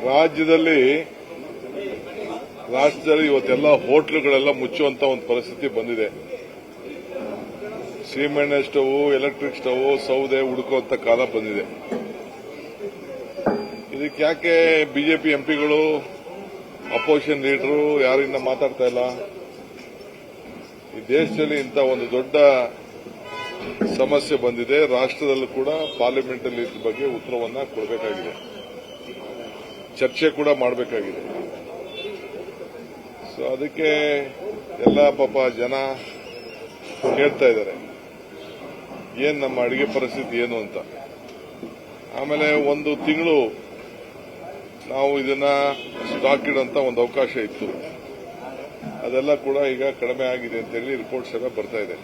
ರಾಜ್ಯದಲ್ಲಿ ಇವತ್ತೆಲ್ಲ ಹೋಟ್ಲುಗಳೆಲ್ಲ ಮುಚ್ಚುವಂತ ಒಂದು ಪರಿಸ್ಥಿತಿ ಬಂದಿದೆ. ಸೀಮೆಣ್ಣೆ ಸ್ಟವ್, ಎಲೆಕ್ಟ್ರಿಕ್ ಸ್ಟವ್, ಸೌದೆ ಹುಡುಕುವಂತ ಕಾಲ ಬಂದಿದೆ. ಇದಕ್ಕೆ ಯಾಕೆ ಬಿಜೆಪಿ ಎಂಪಿಗಳು, ಅಪೋಸಿಷನ್ ಲೀಡರು ಯಾರು ಇನ್ನ ಮಾತಾಡ್ತಾ ಇಲ್ಲ? ಈ ದೇಶದಲ್ಲಿ ಇಂಥ ಒಂದು ದೊಡ್ಡ ಸಮಸ್ಯೆ ಬಂದಿದೆ. ರಾಷ್ಟ್ರದಲ್ಲೂ ಕೂಡ ಪಾರ್ಲಿಮೆಂಟ್ ಅಲ್ಲಿ ಇದ್ರ ಬಗ್ಗೆ ಉತ್ತರವನ್ನ ಕೊಡಬೇಕಾಗಿದೆ, ಚರ್ಚೆ ಕೂಡ ಮಾಡಬೇಕಾಗಿದೆ. ಸೊ ಅದಕ್ಕೆ ಎಲ್ಲ ಪಾಪ ಜನ ಕೇಳ್ತಾ ಇದ್ದಾರೆ, ಏನ್ ನಮ್ಮ ಅಡಿಗೆ ಪರಿಸ್ಥಿತಿ ಏನು ಅಂತ. ಆಮೇಲೆ ಒಂದು ತಿಂಗಳು ನಾವು ಇದನ್ನ ಸ್ಟಾಕ್ ಇಡುವಂತ ಒಂದು ಅವಕಾಶ ಇತ್ತು, ಅದೆಲ್ಲ ಕೂಡ ಈಗ ಕಡಿಮೆ ಆಗಿದೆ ಅಂತೇಳಿ ರಿಪೋರ್ಟ್ಸ್ ಎಲ್ಲ ಬರ್ತಾ ಇದೆ.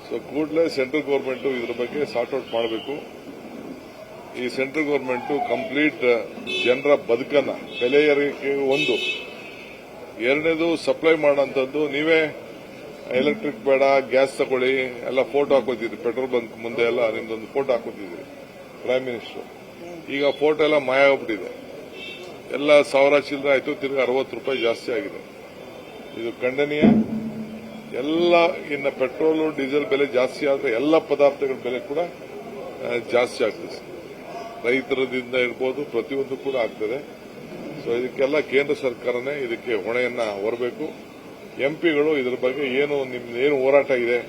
ಸೊ ಕೂಡಲೇ ಸೆಂಟ್ರಲ್ ಗವರ್ಮೆಂಟ್ ಇದ್ರ ಬಗ್ಗೆ ಸಾರ್ಟ್ ಔಟ್ ಮಾಡಬೇಕು. ಈ ಸೆಂಟ್ರಲ್ ಗವರ್ಮೆಂಟ್ ಕಂಪ್ಲೀಟ್ ಜನರ ಬದುಕನ್ನ, ಬೆಲೆ ಏರಿಕೆ ಒಂದು, ಎರಡನೇದು ಸಪ್ಲೈ ಮಾಡೋಂಥದ್ದು. ನೀವೇ ಎಲೆಕ್ಟ್ರಿಕ್ ಬೇಡ, ಗ್ಯಾಸ್ ತಗೊಳ್ಳಿ ಎಲ್ಲ ಫೋಟೋ ಹಾಕೋತಿದ್ರಿ, ಪೆಟ್ರೋಲ್ ಬಂಕ್ ಮುಂದೆ ಎಲ್ಲ ನಿಮ್ದೊಂದು ಫೋಟೋ ಹಾಕೋತಿದ್ರಿ ಪ್ರೈಮ್ ಮಿನಿಸ್ಟರ್. ಈಗ ಫೋಟೋ ಎಲ್ಲ ಮಾಯ ಆಗ್ಬಿಟ್ಟಿದೆ, ಎಲ್ಲ 1000 ಚಿಲ್ಲರೆ ಆಯ್ತು, ತಿರ್ಗಿ 60 ರೂಪಾಯಿ ಜಾಸ್ತಿ ಆಗಿದೆ. ಇದು ಖಂಡನೀಯ. ಎಲ್ಲ ಇನ್ನು ಪೆಟ್ರೋಲ್ ಡೀಸೆಲ್ ಬೆಲೆ ಜಾಸ್ತಿ ಆದರೆ ಎಲ್ಲ ಪದಾರ್ಥಗಳ ಬೆಲೆ ಕೂಡ ಜಾಸ್ತಿ ಆಗ್ತದೆ. ರೈತರದಿಂದ ಇರ್ಬೋದು, ಪ್ರತಿಯೊಂದು ಕೂಡ ಆಗ್ತದೆ. ಸೊ ಇದಕ್ಕೆಲ್ಲ ಕೇಂದ್ರ ಸರ್ಕಾರನೇ ಇದಕ್ಕೆ ಹೊಣೆಯನ್ನ ಹೊರಬೇಕು. ಎಂಪಿಗಳು ಇದ್ರ ಬಗ್ಗೆ ಏನು ಹೋರಾಟ ಇದೆ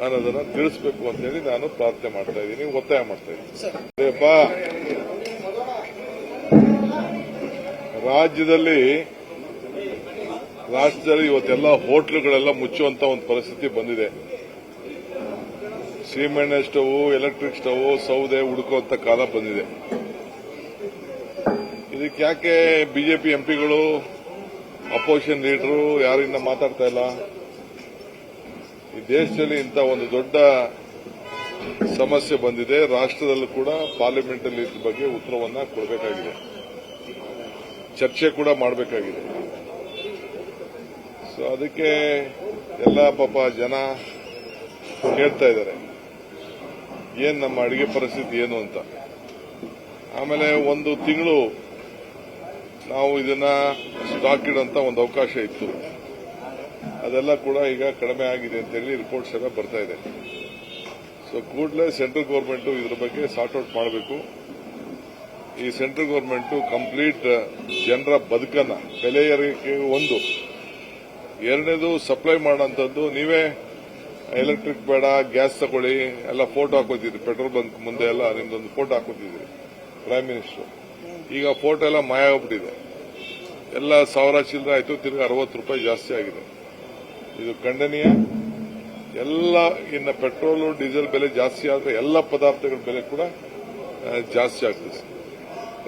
ಅನ್ನೋದನ್ನ ತಿಳಿಸಬೇಕು ಅಂತ ಹೇಳಿ ನಾನು ಪ್ರಾರ್ಥನೆ ಮಾಡ್ತಾ ಇದ್ದೀನಿ, ಒತ್ತಾಯ ಮಾಡ್ತಾ ಇದ್ದೀನಿ. ರಾಜ್ಯದಲ್ಲಿ ಇವತ್ತೆಲ್ಲ ಹೋಟ್ಲುಗಳೆಲ್ಲ ಮುಚ್ಚುವಂತ ಒಂದು ಪರಿಸ್ಥಿತಿ ಬಂದಿದೆ. ಸೀಮೆಣ್ಣೆ ಸ್ಟವ್, ಎಲೆಕ್ಟ್ರಿಕ್ ಸ್ಟವ್, ಸೌದೆ ಹುಡುಕುವಂತ ಕಾಲ ಬಂದಿದೆ. ಇದಕ್ಕೆ ಯಾಕೆ ಬಿಜೆಪಿ ಎಂಪಿಗಳು, ಅಪೋಸಿಷನ್ ಲೀಡರು ಯಾರು ಇನ್ನ ಮಾತಾಡ್ತಾ ಇಲ್ಲ? ಈ ದೇಶದಲ್ಲಿ ಇಂಥ ಒಂದು ದೊಡ್ಡ ಸಮಸ್ಯೆ ಬಂದಿದೆ. ರಾಷ್ಟ್ರದಲ್ಲೂ ಕೂಡ ಪಾರ್ಲಿಮೆಂಟ್ ಅಲ್ಲಿ ಇದ್ರ ಬಗ್ಗೆ ಉತ್ತರವನ್ನ ಕೊಡಬೇಕಾಗಿದೆ, ಚರ್ಚೆ ಕೂಡ ಮಾಡಬೇಕಾಗಿದೆ. ಸೊ ಅದಕ್ಕೆ ಎಲ್ಲ ಪಾಪ ಜನ ಕೇಳ್ತಾ ಇದ್ದಾರೆ, ಏನ್ ನಮ್ಮ ಅಡಿಗೆ ಪರಿಸ್ಥಿತಿ ಏನು ಅಂತ. ಆಮೇಲೆ ಒಂದು ತಿಂಗಳು ನಾವು ಇದನ್ನ ಸ್ಟಾಕ್ ಇಡುವಂತ ಒಂದು ಅವಕಾಶ ಇತ್ತು, ಅದೆಲ್ಲ ಕೂಡ ಈಗ ಕಡಿಮೆ ಆಗಿದೆ ಅಂತೇಳಿ ರಿಪೋರ್ಟ್ಸ್ ಎಲ್ಲ ಬರ್ತಾ ಇದೆ. ಸೊ ಕೂಡಲೇ ಸೆಂಟ್ರಲ್ ಗವರ್ಮೆಂಟ್ ಇದ್ರ ಬಗ್ಗೆ ಸಾರ್ಟ್ ಔಟ್ ಮಾಡಬೇಕು. ಈ ಸೆಂಟ್ರಲ್ ಗವರ್ಮೆಂಟ್ ಕಂಪ್ಲೀಟ್ ಜನರ ಬದುಕನ್ನ, ಬೆಲೆ ಏರಿಕೆ ಒಂದು, ಎರಡನೇದು ಸಪ್ಲೈ ಮಾಡೋಂಥದ್ದು. ನೀವೇ ಎಲೆಕ್ಟ್ರಿಕ್ ಬೇಡ, ಗ್ಯಾಸ್ ತಗೊಳ್ಳಿ ಎಲ್ಲ ಫೋಟೋ ಹಾಕೋತಿದ್ರಿ, ಪೆಟ್ರೋಲ್ ಬಂಕ್ ಮುಂದೆ ಎಲ್ಲ ನಿಮ್ದೊಂದು ಫೋಟೋ ಹಾಕೋತಿದ್ರಿ ಪ್ರೈಮ್ ಮಿನಿಸ್ಟರ್. ಈಗ ಫೋಟೋ ಎಲ್ಲ ಮಾಯ ಆಗ್ಬಿಟ್ಟಿದೆ, ಎಲ್ಲ 1000 ಚಿಲ್ಲರೆ ಆಯ್ತು, ತಿರ್ಗಿ 60 ರೂಪಾಯಿ ಜಾಸ್ತಿ ಆಗಿದೆ. ಇದು ಖಂಡನೀಯ. ಎಲ್ಲ ಇನ್ನು ಪೆಟ್ರೋಲ್ ಡೀಸೆಲ್ ಬೆಲೆ ಜಾಸ್ತಿ ಆದರೆ ಎಲ್ಲ ಪದಾರ್ಥಗಳ ಬೆಲೆ ಕೂಡ ಜಾಸ್ತಿ ಆಗ್ತದೆ.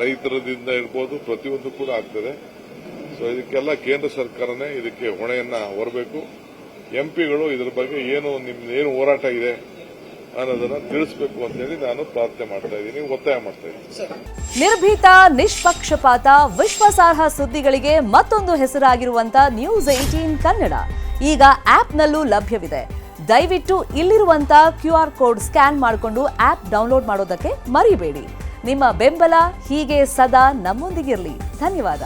ರೈತರದಿಂದ ಇರ್ಬೋದು, ಪ್ರತಿಯೊಂದು ಕೂಡ ಆಗ್ತದೆ. ಸೊ ಇದಕ್ಕೆಲ್ಲ ಕೇಂದ್ರ ಸರ್ಕಾರನೇ ಇದಕ್ಕೆ ಹೊಣೆಯನ್ನ ಹೊರಬೇಕು. ಎಂಪಿಗಳು ಇದ್ರ ಬಗ್ಗೆ ಏನು ಹೋರಾಟ ಇದೆ ಅನ್ನೋದನ್ನ ತಿಳಿಸಬೇಕು ಅಂತ ಹೇಳಿ ನಾನು ಪ್ರಾರ್ಥನೆ ಮಾಡ್ತಾ ಇದ್ದೀನಿ, ಒತ್ತಾಯ ಮಾಡ್ತಾ ಇದ್ದೀನಿ. ನಿರ್ಭೀತ, ನಿಷ್ಪಕ್ಷಪಾತ, ವಿಶ್ವಾಸಾರ್ಹ ಸುದ್ದಿಗಳಿಗೆ ಮತ್ತೊಂದು ಹೆಸರಾಗಿರುವಂತ ನ್ಯೂಸ್ 18 ಕನ್ನಡ ಈಗ ಆಪ್ನಲ್ಲೂ ಲಭ್ಯವಿದೆ. ದಯವಿಟ್ಟು ಇಲ್ಲಿರುವಂತ QR ಕೋಡ್ ಸ್ಕ್ಯಾನ್ ಮಾಡಿಕೊಂಡು ಆಪ್ ಡೌನ್ಲೋಡ್ ಮಾಡೋದಕ್ಕೆ ಮರಿಬೇಡಿ. ನಿಮ್ಮ ಬೆಂಬಲ ಹೀಗೆ ಸದಾ ನಮ್ಮೊಂದಿಗಿರಲಿ. ಧನ್ಯವಾದ.